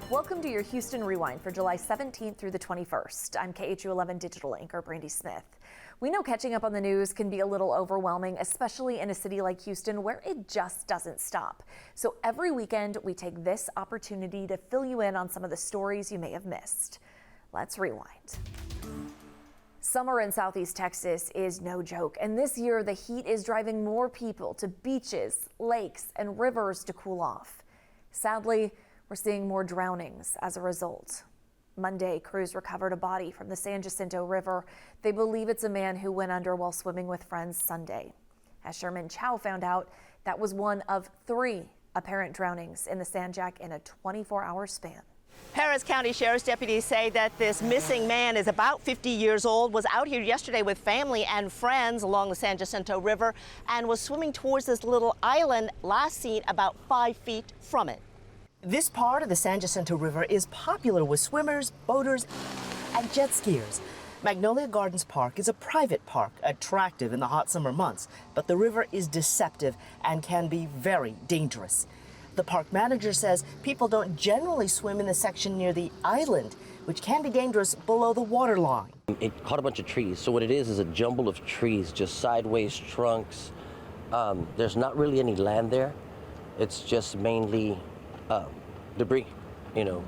Welcome to your Houston Rewind for July 17th through the 21st. I'm KHOU 11 digital anchor Brandy Smith. We know catching up on the news can be a little overwhelming, especially in a city like Houston where it just doesn't stop. So every weekend we take this opportunity to fill you in on some of the stories you may have missed. Let's rewind. Summer in Southeast Texas is no joke, and this year the heat is driving more people to beaches, lakes, and rivers to cool off. Sadly, we're seeing more drownings as a result. Monday, crews recovered a body from the San Jacinto River. They believe it's a man who went under while swimming with friends Sunday. As Sherman Chow found out, that was one of 3 apparent drownings in the San Jac in a 24-hour span. Harris County Sheriff's deputies say that this missing man is about 50 years old, was out here yesterday with family and friends along the San Jacinto River, and was swimming towards this little island last seen about 5 feet from it. This part of the San Jacinto River is popular with swimmers, boaters, and jet skiers. Magnolia Gardens Park is a private park, attractive in the hot summer months, but the river is deceptive and can be very dangerous. The park manager says people don't generally swim in the section near the island, which can be dangerous below the water line. It caught a bunch of trees, so what it is a jumble of trees, just sideways trunks. There's not really any land there. It's just mainly debris,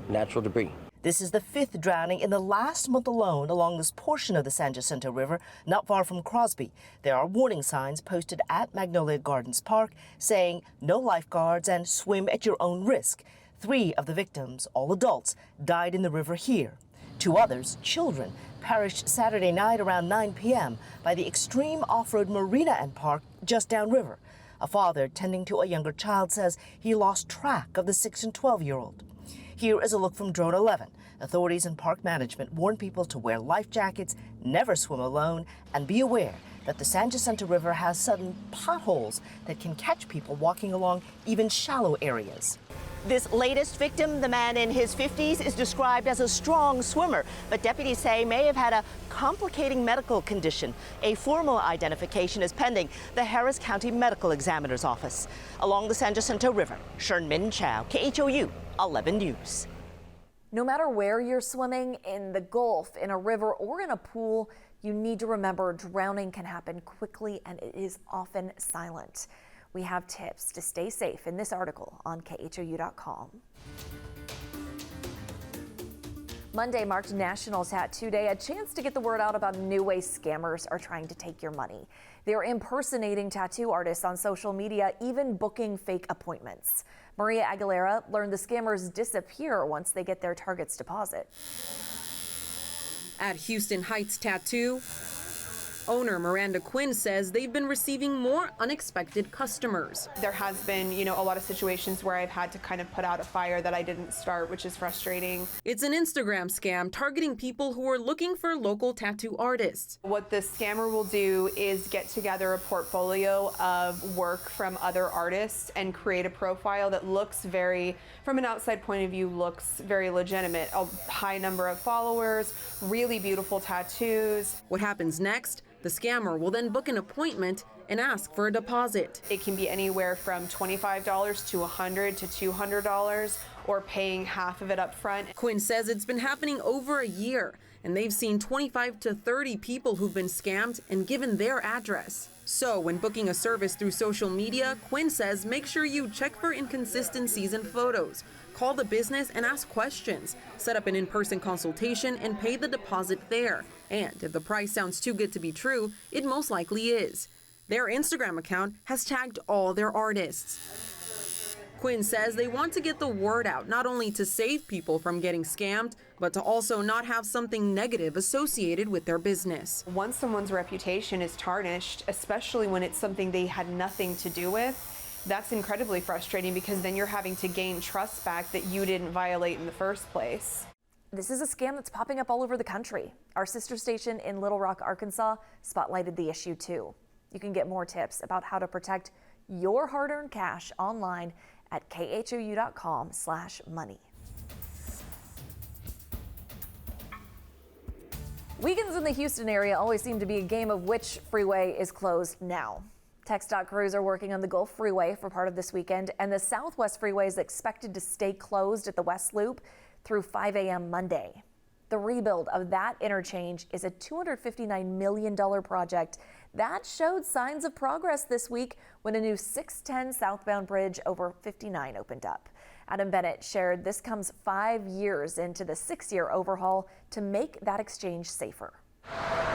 natural debris. This is the 5th drowning in the last month alone along this portion of the San Jacinto River, not far from Crosby. There are warning signs posted at Magnolia Gardens Park saying no lifeguards and swim at your own risk. 3 of the victims, all adults, died in the river here. 2 others, children, perished Saturday night around 9 p.m. by the extreme off-road marina and park just downriver. A father tending to a younger child says he lost track of the 6 and 12-year-old. Here is a look from Drone 11. Authorities and park management warn people to wear life jackets, never swim alone, and be aware that the San Jacinto River has sudden potholes that can catch people walking along even shallow areas. This latest victim, the man in his 50s, is described as a strong swimmer, but deputies say may have had a complicating medical condition. A formal identification is pending. The Harris County Medical Examiner's Office. Along the San Jacinto River, Sherman Chow, KHOU 11 News. No matter where you're swimming, in the Gulf, in a river, or in a pool, you need to remember drowning can happen quickly and it is often silent. We have tips to stay safe in this article on KHOU.com. Monday marked National Tattoo Day, a chance to get the word out about new ways scammers are trying to take your money. They're impersonating tattoo artists on social media, even booking fake appointments. Maria Aguilera learned the scammers disappear once they get their target's deposit. At Houston Heights Tattoo, owner Miranda Quinn says they've been receiving more unexpected customers. There has been, a lot of situations where I've had to kind of put out a fire that I didn't start, which is frustrating. It's an Instagram scam targeting people who are looking for local tattoo artists. What the scammer will do is get together a portfolio of work from other artists and create a profile that looks from an outside point of view, looks very legitimate. A high number of followers, really beautiful tattoos. What happens next? The scammer will then book an appointment and ask for a deposit. It can be anywhere from $25 to $100 to $200, or paying half of it up front. Quinn says it's been happening over a year, and they've seen 25 to 30 people who've been scammed and given their address. So when booking a service through social media, Quinn says make sure you check for inconsistencies in photos. Call the business and ask questions. Set up an in-person consultation and pay the deposit there. And if the price sounds too good to be true, it most likely is. Their Instagram account has tagged all their artists. Quinn says they want to get the word out, not only to save people from getting scammed, but to also not have something negative associated with their business. Once someone's reputation is tarnished, especially when it's something they had nothing to do with, that's incredibly frustrating, because then you're having to gain trust back that you didn't violate in the first place. This is a scam that's popping up all over the country. Our sister station in Little Rock, Arkansas, spotlighted the issue too. You can get more tips about how to protect your hard-earned cash online at khou.com/money. Weekends in the Houston area always seem to be a game of which freeway is closed now. TxDOT crews are working on the Gulf Freeway for part of this weekend, and the Southwest Freeway is expected to stay closed at the West Loop. through 5 a.m. Monday. The rebuild of that interchange is a $259 million project that showed signs of progress this week when a new 610 southbound bridge over 59 opened up. Adam Bennett shared this comes 5 years into the 6-year overhaul to make that exchange safer.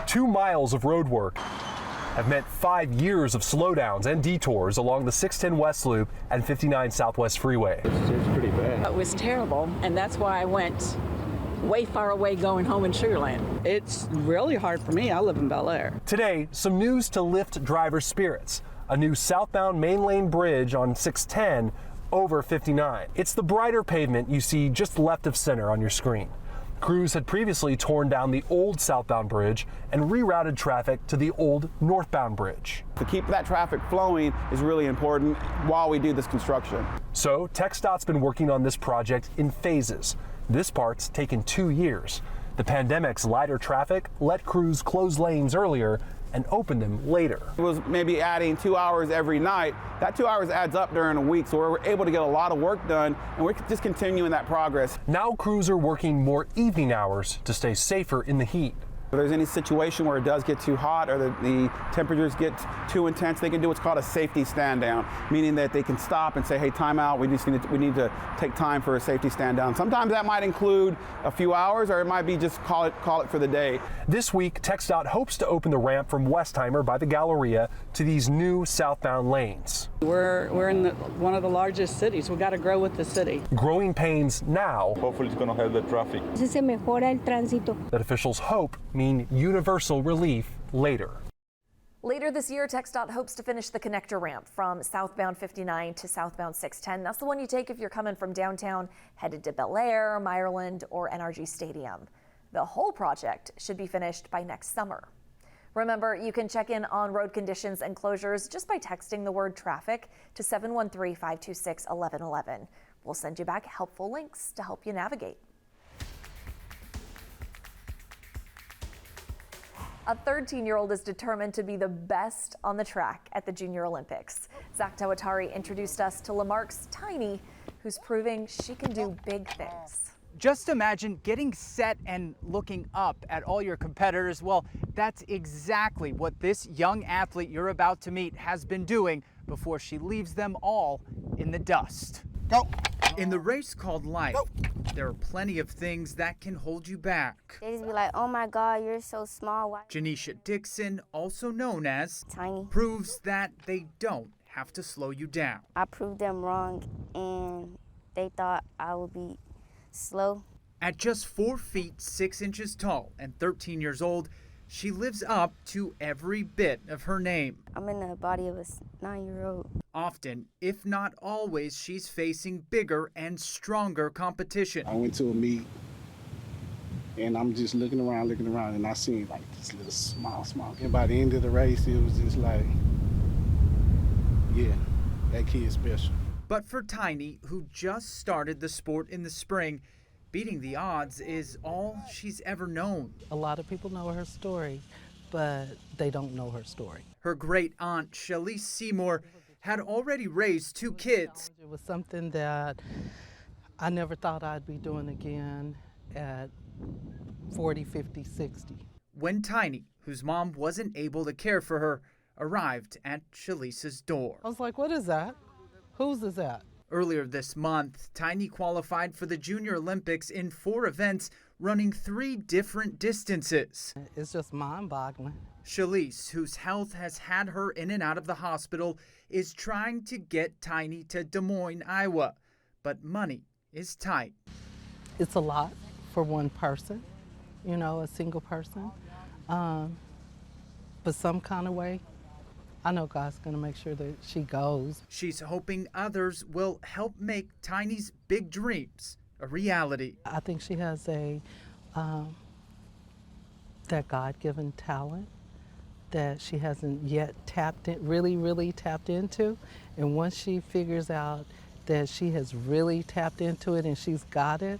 2 miles of road work have meant 5 years of slowdowns and detours along the 610 West Loop and 59 Southwest Freeway. It's pretty bad. It was terrible, and that's why I went way far away going home in Sugar Land. It's really hard for me. I live in Bel Air. Today, some news to lift drivers' spirits. A new southbound main lane bridge on 610 over 59. It's the brighter pavement you see just left of center on your screen. Crews had previously torn down the old southbound bridge and rerouted traffic to the old northbound bridge. To keep that traffic flowing is really important while we do this construction. So TxDOT's been working on this project in phases. This part's taken 2 years. The pandemic's lighter traffic let crews close lanes earlier and open them later. It was maybe adding 2 hours every night. That 2 hours adds up during a week, so we're able to get a lot of work done, and we're just continuing that progress. Now crews are working more evening hours to stay safer in the heat. If there's any situation where it does get too hot or the temperatures get too intense, they can do what's called a safety stand down, meaning that they can stop and say, hey, time out, we need to take time for a safety stand down. Sometimes that might include a few hours, or it might be just call it for the day. This week, TxDOT hopes to open the ramp from Westheimer by the Galleria to these new southbound lanes. We're in one of the largest cities. We got to grow with the city. Growing pains now. Hopefully it's going to help the traffic. Se mejora el tránsito. That officials hope mean universal relief later. Later this year, TxDOT hopes to finish the connector ramp from southbound 59 to southbound 610. That's the one you take if you're coming from downtown, headed to Bel Air, Meyerland, or NRG Stadium. The whole project should be finished by next summer. Remember, you can check in on road conditions and closures just by texting the word traffic to 713-526-1111. We'll send you back helpful links to help you navigate. A 13-year-old is determined to be the best on the track at the Junior Olympics. Zach Tawatari introduced us to Lamarck's Tiny, who's proving she can do big things. Just imagine getting set and looking up at all your competitors. Well, that's exactly what this young athlete you're about to meet has been doing before she leaves them all in the dust. Go. In the race called life, there are plenty of things that can hold you back. They just be like, oh my God, you're so small. Why? Janisha Dixon, also known as Tiny, proves that they don't have to slow you down. I proved them wrong, and they thought I would be slow. At just 4 feet 6 inches tall and 13 years old, she lives up to every bit of her name. I'm in the body of a 9-year-old. Often, if not always, she's facing bigger and stronger competition. I went to a meet, and I'm just looking around, and I seen like this little small. And by the end of the race, it was just like, yeah, that kid's special. But for Tiny, who just started the sport in the spring, beating the odds is all she's ever known. A lot of people know her story, but they don't know her story. Her great aunt, Shalise Seymour, had already raised 2 kids. It was something that I never thought I'd be doing again at 40, 50, 60. When Tiny, whose mom wasn't able to care for her, arrived at Shalise's door. I was like, what is that? Whose is that? Earlier this month, Tiny qualified for the Junior Olympics in 4 events, running 3 different distances. It's just mind-boggling. Shalise, whose health has had her in and out of the hospital, is trying to get Tiny to Des Moines, Iowa. But money is tight. It's a lot for one person, a single person. But some kind of way, I know God's going to make sure that she goes. She's hoping others will help make Tiny's big dreams a reality. I think she has that God-given talent that she hasn't yet really tapped into. And once she figures out that she has really tapped into it and she's got it,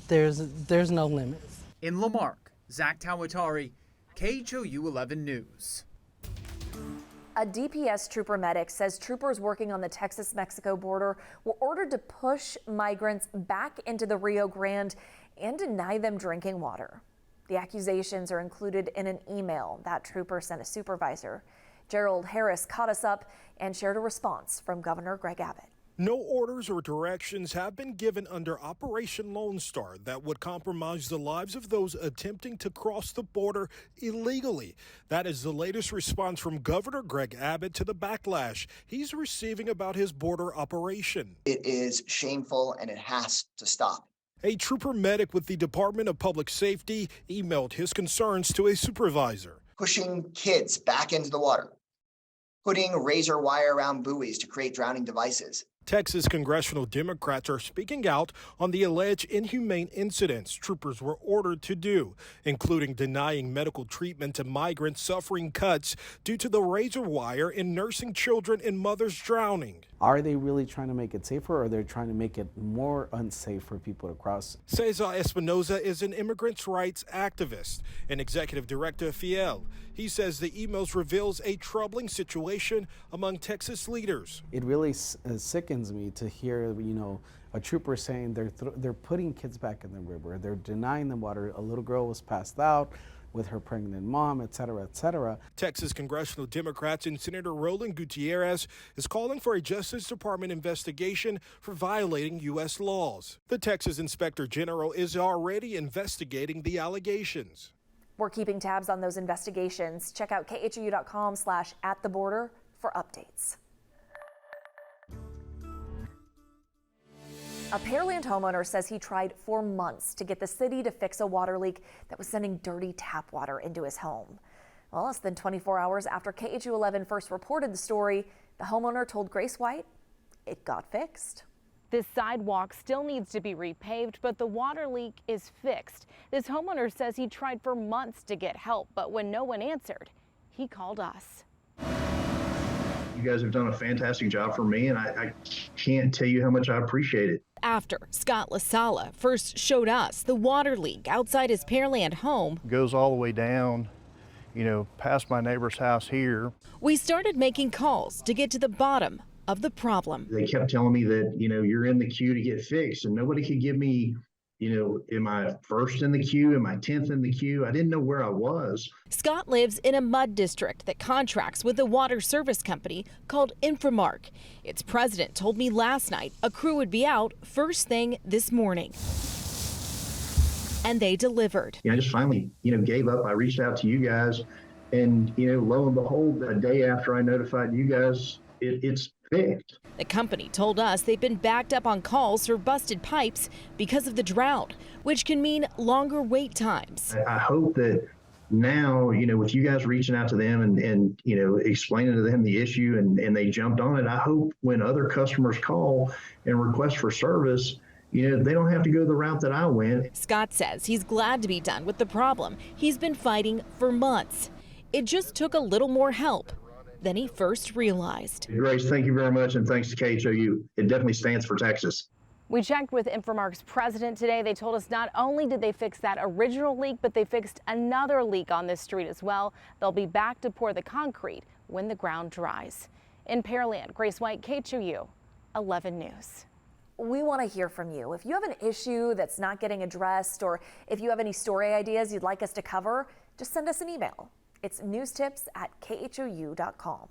there's no limits. In Lamarck, Zach Tawatari, KHOU 11 News. A DPS trooper medic says troopers working on the Texas-Mexico border were ordered to push migrants back into the Rio Grande and deny them drinking water. The accusations are included in an email that trooper sent a supervisor. Gerald Harris caught us up and shared a response from Governor Greg Abbott. No orders or directions have been given under Operation Lone Star that would compromise the lives of those attempting to cross the border illegally. That is the latest response from Governor Greg Abbott to the backlash he's receiving about his border operation. It is shameful and it has to stop. A trooper medic with the Department of Public Safety emailed his concerns to a supervisor. Pushing kids back into the water, putting razor wire around buoys to create drowning devices. Texas congressional Democrats are speaking out on the alleged inhumane incidents troopers were ordered to do, including denying medical treatment to migrants suffering cuts due to the razor wire and nursing children and mothers drowning. Are they really trying to make it safer, or are they trying to make it more unsafe for people to cross? Cesar Espinoza is an immigrants' rights activist and executive director of FIEL. He says the emails reveals a troubling situation among Texas leaders. It really sickens me to hear, a trooper saying they're putting kids back in the river, they're denying them water. A little girl was passed out with her pregnant mom, et cetera, et cetera. Texas congressional Democrats and Senator Roland Gutierrez is calling for a Justice Department investigation for violating U.S. laws. The Texas Inspector General is already investigating the allegations. We're keeping tabs on those investigations. Check out khou.com/@theborder for updates. A Pearland homeowner says he tried for months to get the city to fix a water leak that was sending dirty tap water into his home. Well, less than 24 hours after KHOU 11 first reported the story, the homeowner told Grace White it got fixed. This sidewalk still needs to be repaved, but the water leak is fixed. This homeowner says he tried for months to get help, but when no one answered, he called us. You guys have done a fantastic job for me, and I can't tell you how much I appreciate it. After Scott LaSala first showed us the water leak outside his Pearland home, Goes all the way down, past my neighbor's house here. we started making calls to get to the bottom of the problem. They kept telling me that, you're in the queue to get fixed, and nobody could give me, am I first in the queue? Am I 10th in the queue? I didn't know where I was. Scott lives in a mud district that contracts with a water service company called Inframark. Its president told me last night a crew would be out first thing this morning. And they delivered. I just finally, gave up. I reached out to you guys, and, lo and behold, a day after I notified you guys, it's fixed. The company told us they've been backed up on calls for busted pipes because of the drought, which can mean longer wait times. I hope that now, with you guys reaching out to them and explaining to them the issue and they jumped on it, I hope when other customers call and request for service, they don't have to go the route that I went. Scott says he's glad to be done with the problem he's been fighting for months. It just took a little more help than he first realized. Grace, thank you very much, and thanks to KHOU. It definitely stands for Texas. We checked with Inframark's president today. They told us not only did they fix that original leak, but they fixed another leak on this street as well. They'll be back to pour the concrete when the ground dries. In Pearland, Grace White, KHOU 11 News. We want to hear from you. If you have an issue that's not getting addressed, or if you have any story ideas you'd like us to cover, just send us an email. It's newstips@khou.com.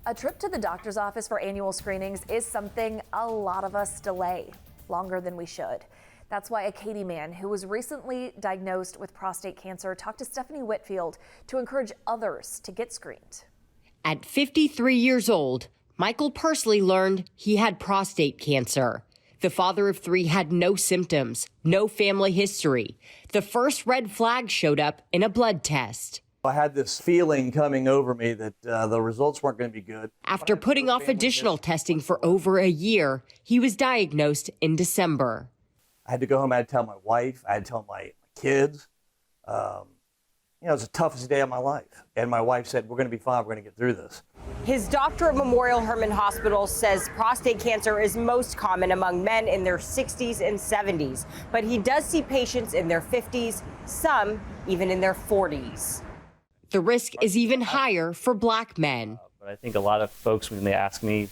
A trip to the doctor's office for annual screenings is something a lot of us delay longer than we should. That's why a Katy man who was recently diagnosed with prostate cancer talked to Stephanie Whitfield to encourage others to get screened. At 53 years old, Michael Persley learned he had prostate cancer. The father of 3 had no symptoms, no family history. The first red flag showed up in a blood test. I had this feeling coming over me that the results weren't going to be good. After putting off additional testing for over a year, he was diagnosed in December. I had to go home. I had to tell my wife. I had to tell my kids. It was the toughest day of my life. And my wife said, we're going to be fine. We're going to get through this. His doctor at Memorial Hermann Hospital says prostate cancer is most common among men in their 60s and 70s. But he does see patients in their 50s, some even in their 40s. The risk is even higher for Black men. But I think a lot of folks, when they ask me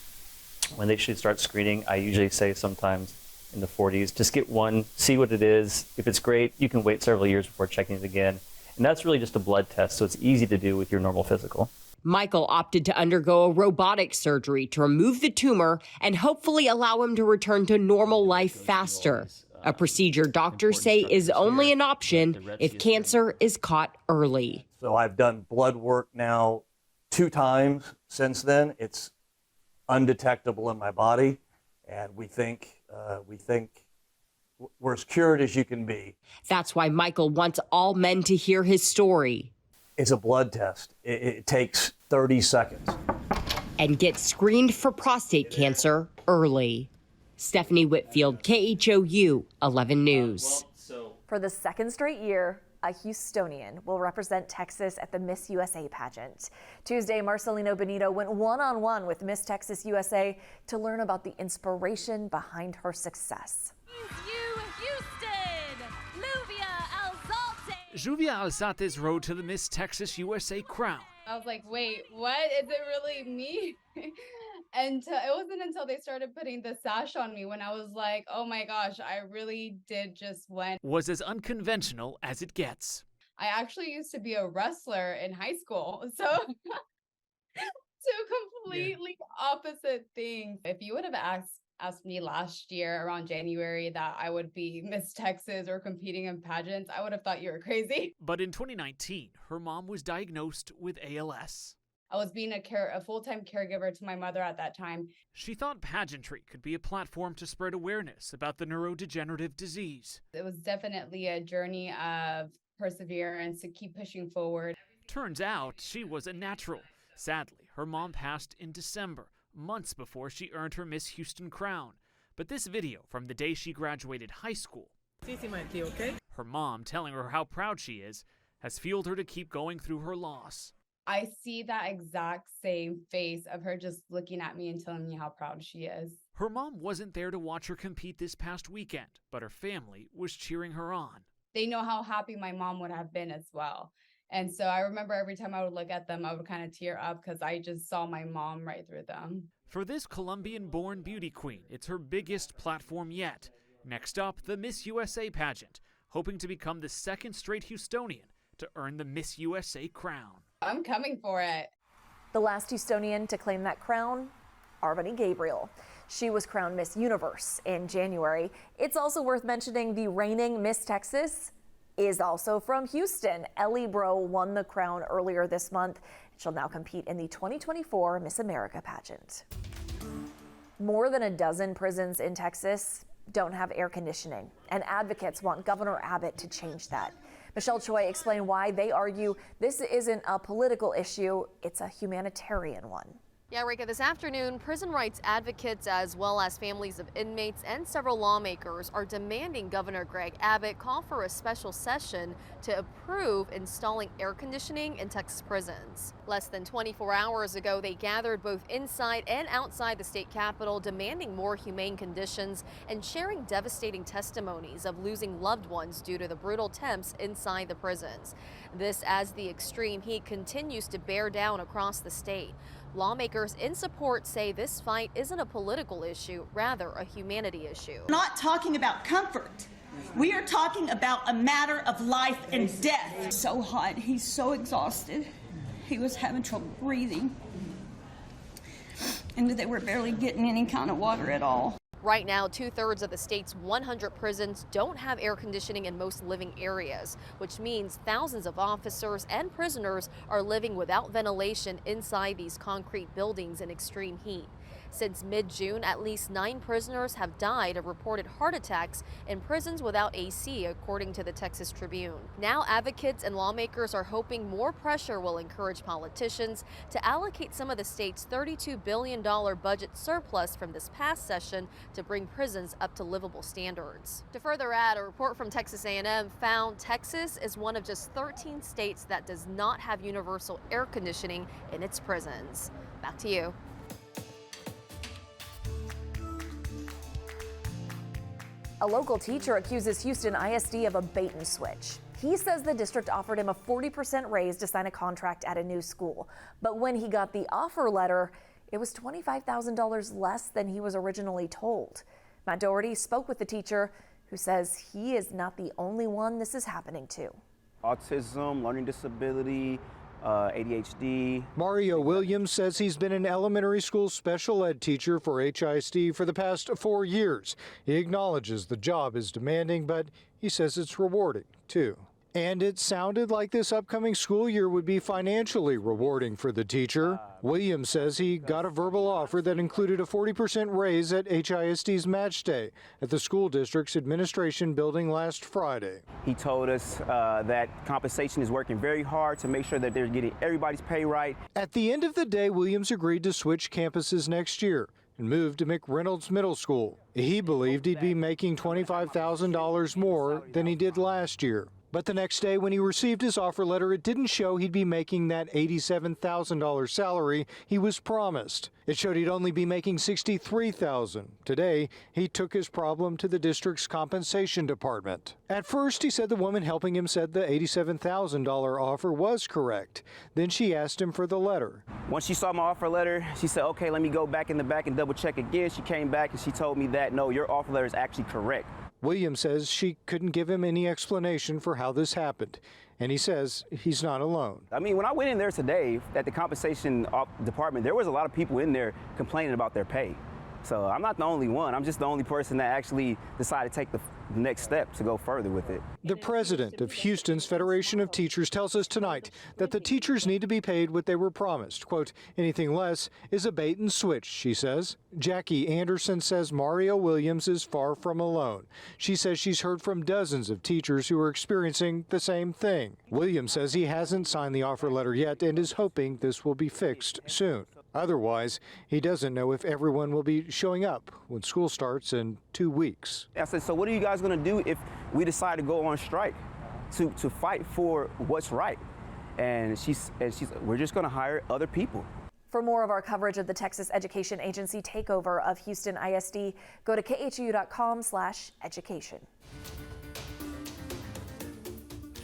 when they should start screening, I usually say sometimes in the 40s, just get one, see what it is. If it's great, you can wait several years before checking it again. And that's really just a blood test, so it's easy to do with your normal physical. Michael opted to undergo a robotic surgery to remove the tumor and hopefully allow him to return to normal life faster. A procedure doctors say is only an option if cancer is caught early. So I've done blood work now 2 times since then. It's undetectable in my body, and we think we're as cured as you can be. That's why Michael wants all men to hear his story. It's a blood test. It takes 30 seconds. And get screened for prostate cancer early. Stephanie Whitfield, KHOU 11 News. For the second straight year, a Houstonian will represent Texas at the Miss USA pageant. Tuesday, Marcelino Benito went one-on-one with Miss Texas USA to learn about the inspiration behind her success. Juvia Alzate's road to the Miss Texas USA crown. I was like, wait, what? Is it really me? And it wasn't until they started putting the sash on me when I was like, oh my gosh, I really did just win. Was as unconventional as it gets. I actually used to be a wrestler in high school. So two completely opposite things. If you would have asked me last year around January that I would be Miss Texas or competing in pageants, I would have thought you were crazy. But in 2019, her mom was diagnosed with ALS. I was being a full-time caregiver to my mother at that time. She thought pageantry could be a platform to spread awareness about the neurodegenerative disease. It was definitely a journey of perseverance to keep pushing forward. Turns out she was a natural. Sadly, her mom passed in December, months before she earned her Miss Houston crown. But this video from the day she graduated high school, her mom telling her how proud she is, has fueled her to keep going through her loss. I see that exact same face of her just looking at me and telling me how proud she is. Her mom wasn't there to watch her compete this past weekend, but her family was cheering her on. They know how happy my mom would have been as well. And so I remember every time I would look at them, I would kind of tear up because I just saw my mom right through them. For this Colombian-born beauty queen, it's her biggest platform yet. Next up, the Miss USA pageant, hoping to become the second straight Houstonian to earn the Miss USA crown. I'm coming for it. The last Houstonian to claim that crown, Arvani Gabriel. She was crowned Miss Universe in January. It's also worth mentioning the reigning Miss Texas is also from Houston. Ellie Bro won the crown earlier this month. She'll now compete in the 2024 Miss America pageant. More than a dozen prisons in Texas don't have air conditioning, and advocates want Governor Abbott to change that. Michelle Choi explained why they argue this isn't a political issue, it's a humanitarian one. Yeah, Rika, this afternoon, prison rights advocates as well as families of inmates and several lawmakers are demanding Governor Greg Abbott call for a special session to approve installing air conditioning in Texas prisons. Less than 24 hours ago, they gathered both inside and outside the state capitol demanding more humane conditions and sharing devastating testimonies of losing loved ones due to the brutal temps inside the prisons. This as the extreme heat continues to bear down across the state. Lawmakers in support say this fight isn't a political issue, rather a humanity issue. We're not talking about comfort. We are talking about a matter of life and death. So hot, he's so exhausted. He was having trouble breathing. And they were barely getting any kind of water at all. Right now, 2/3 of the state's 100 prisons don't have air conditioning in most living areas, which means thousands of officers and prisoners are living without ventilation inside these concrete buildings in extreme heat. Since mid-June, at least 9 prisoners have died of reported heart attacks in prisons without AC, according to the Texas Tribune. Now, advocates and lawmakers are hoping more pressure will encourage politicians to allocate some of the state's $32 billion budget surplus from this past session to bring prisons up to livable standards. To further add, a report from Texas A&M found Texas is one of just 13 states that does not have universal air conditioning in its prisons. Back to you. A local teacher accuses Houston ISD of a bait and switch. He says the district offered him a 40% raise to sign a contract at a new school. But when he got the offer letter, it was $25,000 less than he was originally told. Matt Doherty spoke with the teacher, who says he is not the only one this is happening to. Autism, learning disability, ADHD. Mario Williams says he's been an elementary school special ed teacher for HISD for the past 4 years. He acknowledges the job is demanding, but he says it's rewarding, too. And it sounded like this upcoming school year would be financially rewarding for the teacher. Williams says he got a verbal offer that included a 40% raise at HISD's match day at the school district's administration building last Friday. He told us that compensation is working very hard to make sure that they're getting everybody's pay right. At the end of the day, Williams agreed to switch campuses next year and moved to McReynolds Middle School. He believed he'd be making $25,000 more than he did last year. But the next day when he received his offer letter, it didn't show he'd be making that $87,000 salary he was promised. It showed he'd only be making $63,000. Today, he took his problem to the district's compensation department. At first, he said the woman helping him said the $87,000 offer was correct. Then she asked him for the letter. Once she saw my offer letter, she said, okay, let me go back in the back and double check again. She came back and she told me that, no, your offer letter is actually correct. Williams says she couldn't give him any explanation for how this happened, and he says he's not alone. I mean, when I went in there today at the compensation department, there was a lot of people in there complaining about their pay. So I'm not the only one. I'm just the only person that actually decided to take the next step to go further with it. The president of Houston's Federation of Teachers tells us tonight that the teachers need to be paid what they were promised. Quote, anything less is a bait and switch, she says. Jackie Anderson says Mario Williams is far from alone. She says she's heard from dozens of teachers who are experiencing the same thing. Williams says he hasn't signed the offer letter yet and is hoping this will be fixed soon. Otherwise, he doesn't know if everyone will be showing up when school starts in 2 weeks. I said, so what are you guys going to do if we decide to go on strike to fight for what's right? And she's we're just going to hire other people. For more of our coverage of the Texas Education Agency takeover of Houston ISD, go to khou.com/education.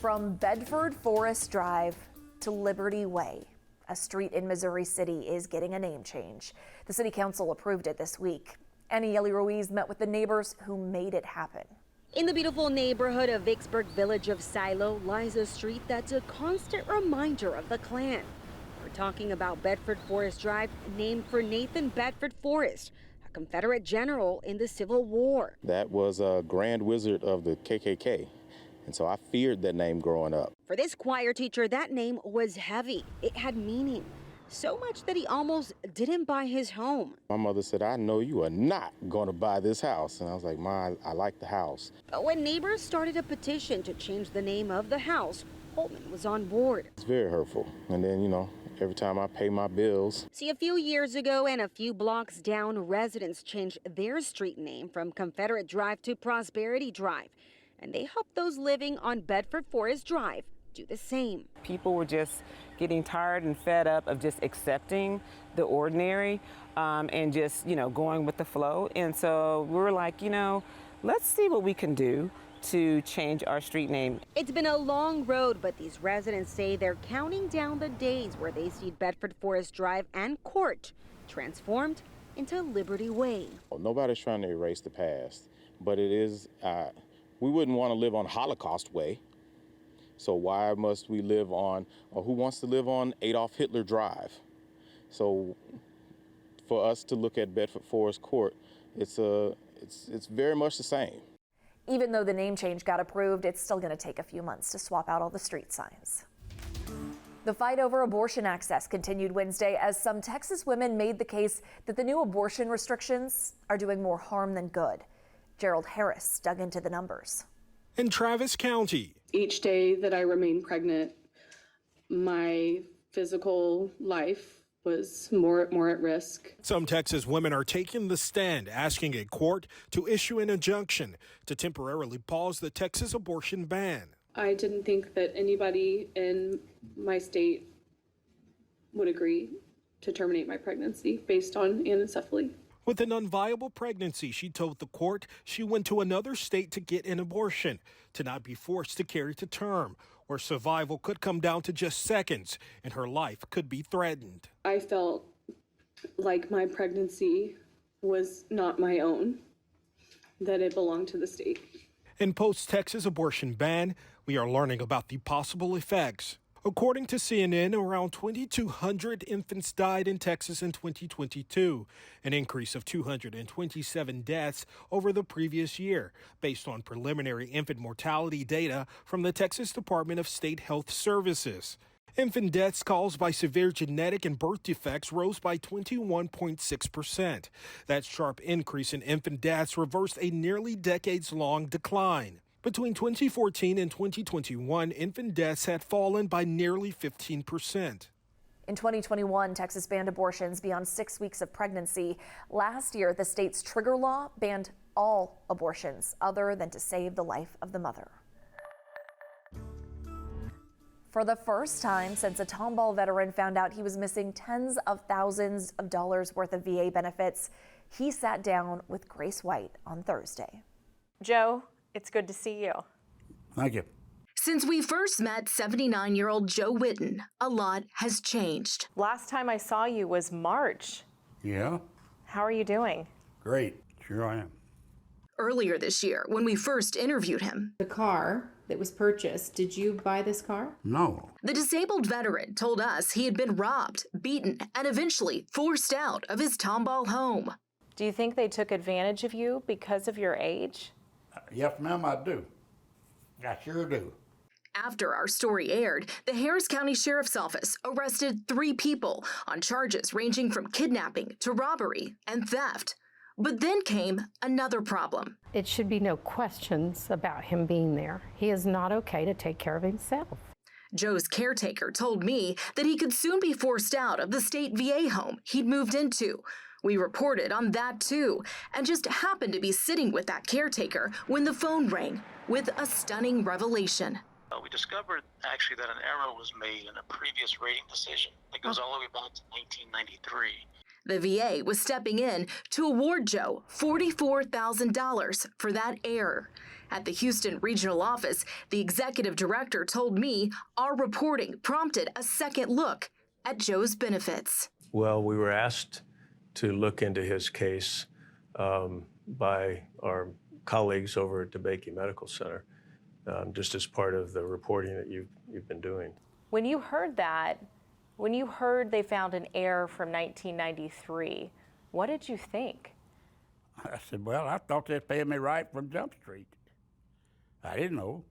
From Bedford Forest Drive to Liberty Way, a street in Missouri City is getting a name change. The city council approved it this week. Annie Ruiz met with the neighbors who made it happen. In the beautiful neighborhood of Vicksburg Village of Silo lies a street that's a constant reminder of the Klan. We're talking about Bedford Forest Drive, named for Nathan Bedford Forrest, a Confederate general in the Civil War. That was a grand wizard of the KKK. And so I feared that name growing up. For this choir teacher, that name was heavy. It had meaning. So much that he almost didn't buy his home. My mother said, I know you are not going to buy this house. And I was like, Ma, I like the house. But when neighbors started a petition to change the name of the house, Holtman was on board. It's very hurtful. And then, every time I pay my bills. See, a few years ago and a few blocks down, residents changed their street name from Confederate Drive to Prosperity Drive. And they hope those living on Bedford Forest Drive do the same. People were just getting tired and fed up of just accepting the ordinary and just, going with the flow. And so we were like, let's see what we can do to change our street name. It's been a long road, but these residents say they're counting down the days where they see Bedford Forest Drive and Court transformed into Liberty Way. Nobody's trying to erase the past, but it is, we wouldn't want to live on Holocaust Way. So why must we live on, or who wants to live on Adolf Hitler Drive? So for us to look at Bedford Forest Court, it's very much the same. Even though the name change got approved, it's still going to take a few months to swap out all the street signs. The fight over abortion access continued Wednesday as some Texas women made the case that the new abortion restrictions are doing more harm than good. Gerald Harris dug into the numbers. In Travis County, each day that I remained pregnant, my physical life was more at risk. Some Texas women are taking the stand, asking a court to issue an injunction to temporarily pause the Texas abortion ban. I didn't think that anybody in my state would agree to terminate my pregnancy based on anencephaly. With an unviable pregnancy, she told the court she went to another state to get an abortion, to not be forced to carry to term, where survival could come down to just seconds and her life could be threatened. I felt like my pregnancy was not my own, that it belonged to the state. In post-Texas abortion ban, we are learning about the possible effects. According to CNN, around 2,200 infants died in Texas in 2022, an increase of 227 deaths over the previous year, based on preliminary infant mortality data from the Texas Department of State Health Services. Infant deaths caused by severe genetic and birth defects rose by 21.6%. That sharp increase in infant deaths reversed a nearly decades-long decline. Between 2014 and 2021, infant deaths had fallen by nearly 15%. In 2021, Texas banned abortions beyond 6 weeks of pregnancy. Last year, the state's trigger law banned all abortions other than to save the life of the mother. For the first time since a Tomball veteran found out he was missing tens of thousands of dollars worth of VA benefits, he sat down with Grace White on Thursday. Joe, it's good to see you. Thank you. Since we first met 79-year-old Joe Whitton, a lot has changed. Last time I saw you was March. Yeah? How are you doing? Great. Sure I am. Earlier this year, when we first interviewed him, the car that was purchased, did you buy this car? No. The disabled veteran told us he had been robbed, beaten, and eventually forced out of his Tomball home. Do you think they took advantage of you because of your age? Yes, ma'am, I do. I sure do. After our story aired, the Harris County Sheriff's Office arrested 3 people on charges ranging from kidnapping to robbery and theft. But then came another problem. It should be no questions about him being there. He is not okay to take care of himself. Joe's caretaker told me that he could soon be forced out of the state VA home he'd moved into. We reported on that too, and just happened to be sitting with that caretaker when the phone rang with a stunning revelation. We discovered actually that an error was made in a previous rating decision that goes all the way back to 1993. The VA was stepping in to award Joe $44,000 for that error. At the Houston regional office, the executive director told me our reporting prompted a second look at Joe's benefits. Well, we were asked to look into his case by our colleagues over at DeBakey Medical Center, just as part of the reporting that you've been doing. When you heard that, when you heard they found an error from 1993, what did you think? I said, well, I thought they'd pay me right from Jump Street. I didn't know.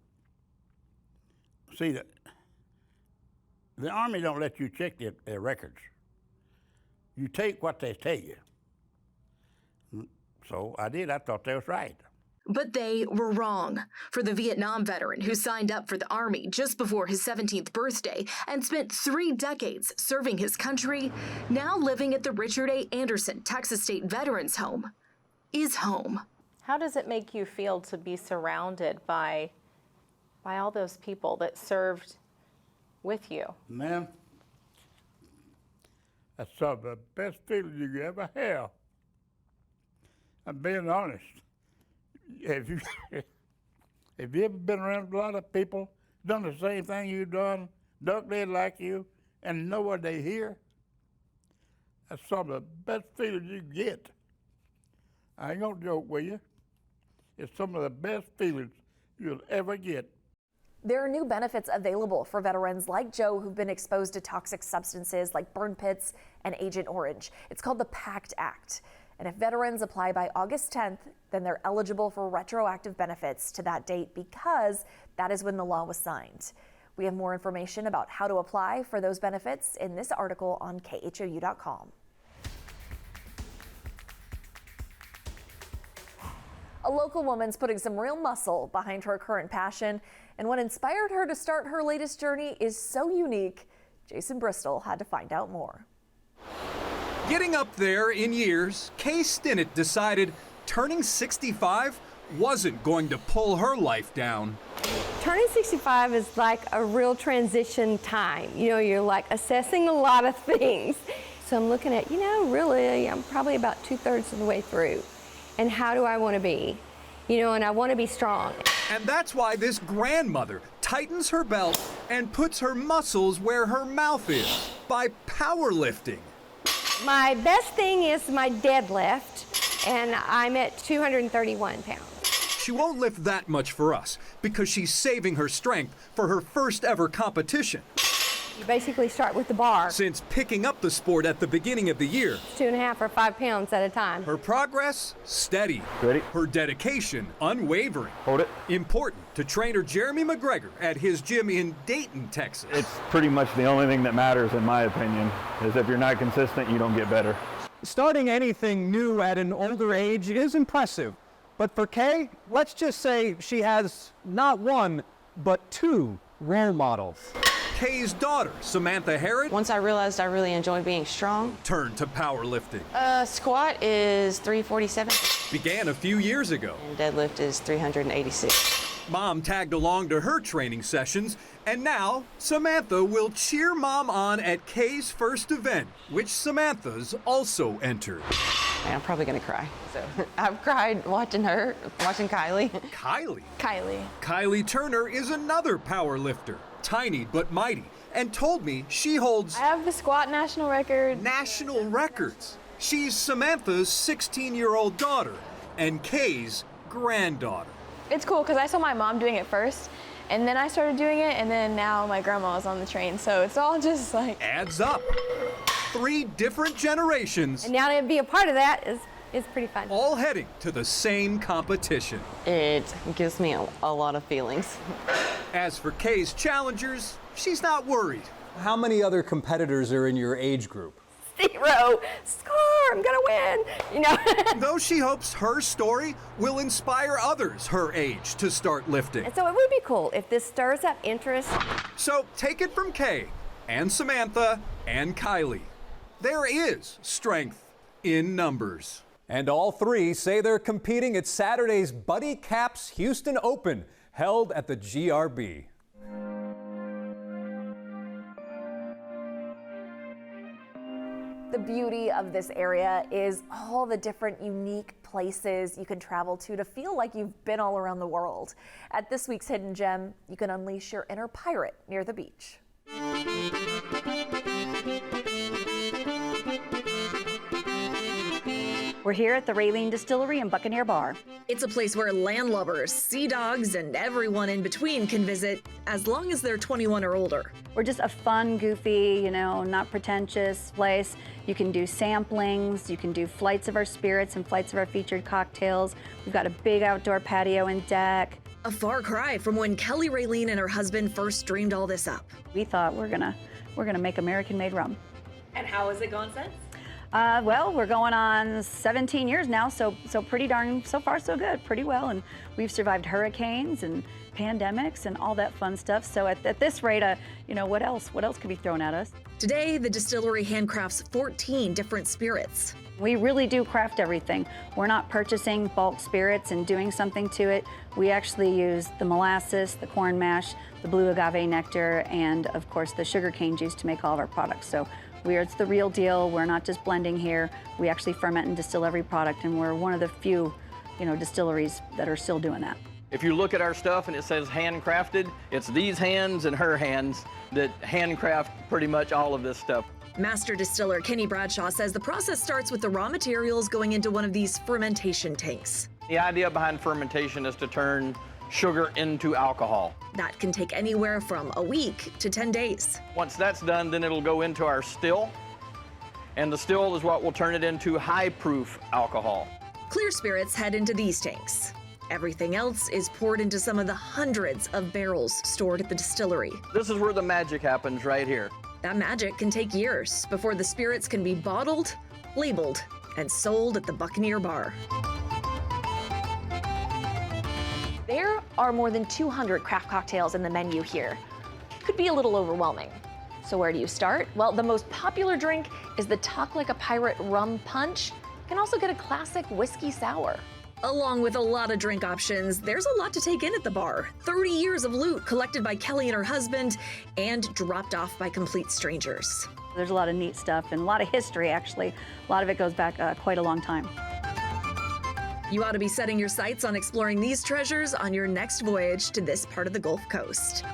See, the Army don't let you check their records. You take what they tell you. So I did. I thought they was right. But they were wrong. For the Vietnam veteran who signed up for the Army just before his 17th birthday and spent 3 decades serving his country, now living at the Richard A. Anderson Texas State Veterans Home, is home. How does it make you feel to be surrounded by all those people that served with you? Ma'am, that's some of the best feeling you could ever have. I'm being honest. Have you ever been around a lot of people, done the same thing you've done, duck dead like you, and know what they hear? That's some of the best feelings you get. I ain't gonna joke with you. It's some of the best feelings you'll ever get. There are new benefits available for veterans like Joe who've been exposed to toxic substances like burn pits and Agent Orange. It's called the PACT Act. And if veterans apply by August 10th, then they're eligible for retroactive benefits to that date because that is when the law was signed. We have more information about how to apply for those benefits in this article on KHOU.com. A local woman's putting some real muscle behind her current passion, and what inspired her to start her latest journey is so unique, Jason Bristol had to find out more. Getting up there in years, Kay Stinnett decided turning 65 wasn't going to pull her life down. Turning 65 is like a real transition time. You know, you're like assessing a lot of things. So I'm looking at, really, I'm probably about 2/3 of the way through. And how do I want to be? And I want to be strong. And that's why this grandmother tightens her belt and puts her muscles where her mouth is by powerlifting. My best thing is my deadlift, and I'm at 231 pounds. She won't lift that much for us because she's saving her strength for her first ever competition. You basically start with the bar. Since picking up the sport at the beginning of the year, 2.5 or 5 pounds at a time. her progress, steady. Ready? Her dedication, unwavering. Hold it. Important to trainer Jeremy McGregor at his gym in Dayton, Texas. It's pretty much the only thing that matters, in my opinion, is if you're not consistent, you don't get better. Starting anything new at an older age is impressive. But for Kay, let's just say she has not one, but 2 role models. Kay's daughter, Samantha Herod, Once I realized I really enjoyed being strong, turned to powerlifting. squat is 347 Began a few years ago. and deadlift is 386. Mom tagged along to her training sessions, and now Samantha will cheer Mom on at Kay's first event, which Samantha's also entered. And I'm probably gonna cry. So I've cried watching Kylie. Kylie? Kylie Turner is another power lifter, tiny but mighty, and told me she holds I have the squat national record. national records. She's Samantha's 16-year-old daughter and Kay's granddaughter. It's cool because I saw my mom doing it first, and then I started doing it, and then now my grandma's on the train. So it's all just like Adds up. 3 different generations, And now to be a part of that is pretty fun. all heading to the same competition. It gives me a lot of feelings. As for Kay's challengers, she's not worried. How many other competitors are in your age group? 0. Score, I'm gonna win. Though she hopes her story will inspire others her age to start lifting. And so it would be cool if this stirs up interest. So take it from Kay and Samantha and Kylie. There is strength in numbers. And all 3 say they're competing at Saturday's Buddy Cap's Houston Open, held at the GRB. The beauty of this area is all the different unique places you can travel to feel like you've been all around the world. At this week's Hidden Gem, you can unleash your inner pirate near the beach. We're here at the Raylene Distillery and Buccaneer Bar. It's a place where landlubbers, sea dogs, and everyone in between can visit, as long as they're 21 or older. We're just a fun, goofy, not pretentious place. You can do samplings, you can do flights of our spirits and flights of our featured cocktails. We've got a big outdoor patio and deck. A far cry from when Kelly Raylene and her husband first dreamed all this up. We thought we're gonna make American-made rum. And how has it gone since? Well, we're going on 17 years now, so pretty darn, so far so good, pretty well. And we've survived hurricanes and pandemics and all that fun stuff. So at this rate, what else could be thrown at us? Today, the distillery handcrafts 14 different spirits. We really do craft everything. We're not purchasing bulk spirits and doing something to it. We actually use the molasses, the corn mash, the blue agave nectar, and of course the sugarcane juice to make all of our products. So it's the real deal. We're not just blending here. We actually ferment and distill every product, and we're one of the few, distilleries that are still doing that. If you look at our stuff and it says handcrafted, it's these hands and her hands that handcraft pretty much all of this stuff. Master distiller Kenny Bradshaw says the process starts with the raw materials going into one of these fermentation tanks. The idea behind fermentation is to turn sugar into alcohol. That can take anywhere from a week to 10 days. Once that's done, then it'll go into our still, and the still is what will turn it into high-proof alcohol. Clear spirits head into these tanks. Everything else is poured into some of the hundreds of barrels stored at the distillery. This is where the magic happens, right here. That magic can take years before the spirits can be bottled, labeled, and sold at the Buccaneer Bar. There are more than 200 craft cocktails in the menu here. Could be a little overwhelming. So where do you start? Well, the most popular drink is the Talk Like a Pirate Rum Punch. You can also get a classic whiskey sour. Along with a lot of drink options, there's a lot to take in at the bar. 30 years of loot collected by Kelly and her husband and dropped off by complete strangers. There's a lot of neat stuff and a lot of history, actually. A lot of it goes back quite a long time. You ought to be setting your sights on exploring these treasures on your next voyage to this part of the Gulf Coast.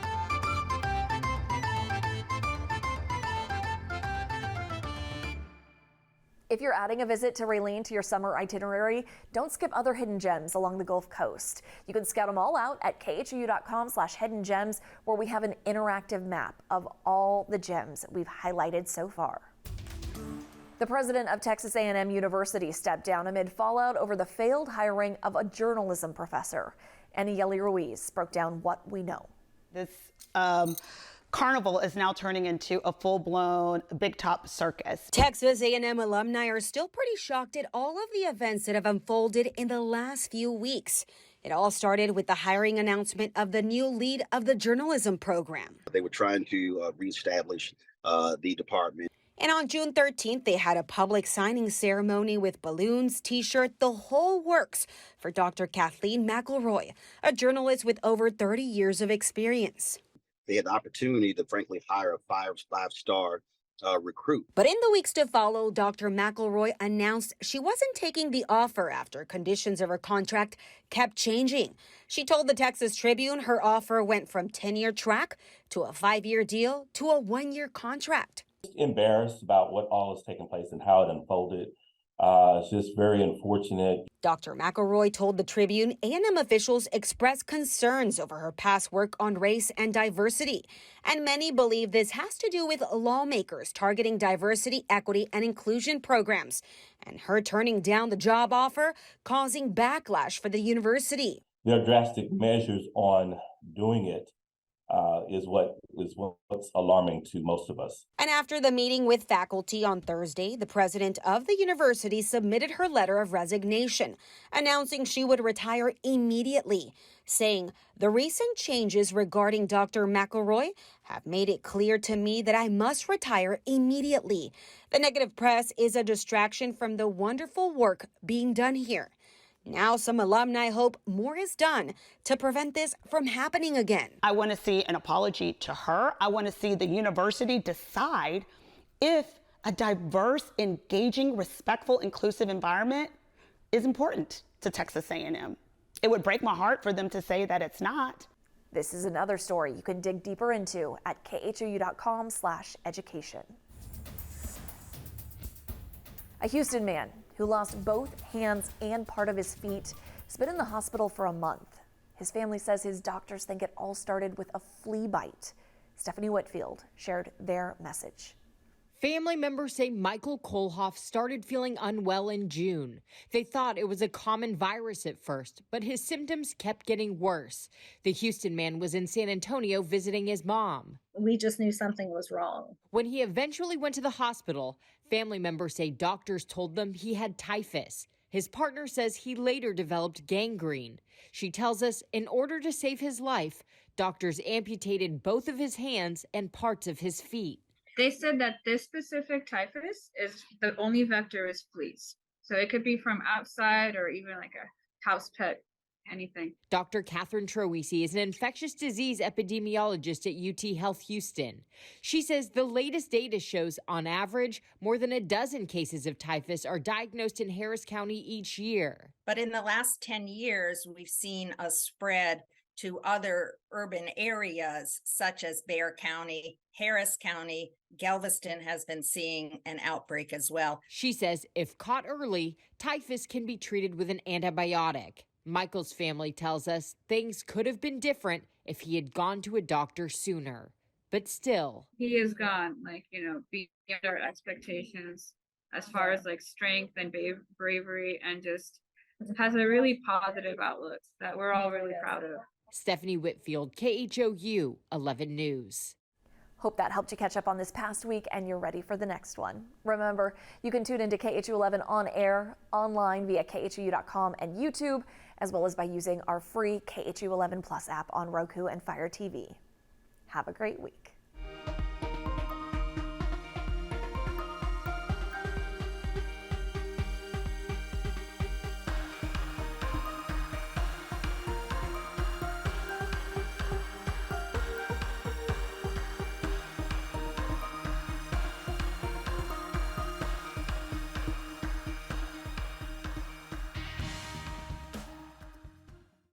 If you're adding a visit to Raylene to your summer itinerary, don't skip other hidden gems along the Gulf Coast. You can scout them all out at khou.com/hidden gems, where we have an interactive map of all the gems we've highlighted so far. The president of Texas A&M University stepped down amid fallout over the failed hiring of a journalism professor. Annie Ruiz broke down what we know. This carnival is now turning into a full-blown big top circus. Texas A&M alumni are still pretty shocked at all of the events that have unfolded in the last few weeks. It all started with the hiring announcement of the new lead of the journalism program. They were trying to reestablish the department. And on June 13th, they had a public signing ceremony with balloons, T-shirt, the whole works for Dr. Kathleen McElroy, a journalist with over 30 years of experience. They had the opportunity to frankly hire a five-star recruit. But in the weeks to follow, Dr. McElroy announced she wasn't taking the offer after conditions of her contract kept changing. She told the Texas Tribune her offer went from 10-year track to a 5-year deal to a 1-year contract. Embarrassed about what all has taken place and how it unfolded. It's just very unfortunate. Dr. McElroy told the Tribune A&M officials expressed concerns over her past work on race and diversity. And many believe this has to do with lawmakers targeting diversity, equity, and inclusion programs. And her turning down the job offer causing backlash for the university. There are drastic measures on doing it. Is what's alarming to most of us. And after the meeting with faculty on Thursday, the president of the university submitted her letter of resignation, announcing she would retire immediately, saying, "The recent changes regarding Dr. McElroy have made it clear to me that I must retire immediately. The negative press is a distraction from the wonderful work being done here." Now some alumni hope more is done to prevent this from happening again. I want to see an apology to her. I want to see the university decide if a diverse, engaging, respectful, inclusive environment is important to Texas A&M. It would break my heart for them to say that it's not. This is another story you can dig deeper into at khou.com/education. A Houston man who lost both hands and part of his feet has been in the hospital for a month. His family says his doctors think it all started with a flea bite. Stephanie Whitfield shared their message. Family members say Michael Kohlhoff started feeling unwell in June. They thought it was a common virus at first, but his symptoms kept getting worse. The Houston man was in San Antonio visiting his mom. We just knew something was wrong. When he eventually went to the hospital, family members say doctors told them he had typhus. His partner says he later developed gangrene. She tells us in order to save his life, doctors amputated both of his hands and parts of his feet. They said that this specific typhus is the only vector is fleas. So it could be from outside or even like a house pet, anything. Dr. Catherine Troisi is an infectious disease epidemiologist at UT Health Houston. She says the latest data shows, on average, more than a dozen cases of typhus are diagnosed in Harris County each year. But in the last 10 years, we've seen a spread to other urban areas such as Bexar County, Harris County. Galveston has been seeing an outbreak as well. She says if caught early, typhus can be treated with an antibiotic. Michael's family tells us things could have been different if he had gone to a doctor sooner. But still, He is gone, beyond our expectations as far as strength and bravery, and just has a really positive outlook that we're all really proud of. Stephanie Whitfield, KHOU 11 News. Hope that helped you catch up on this past week and you're ready for the next one. Remember, you can tune into KHOU 11 on air, online via KHOU.com and YouTube, as well as by using our free KHOU 11 Plus app on Roku and Fire TV. Have a great week.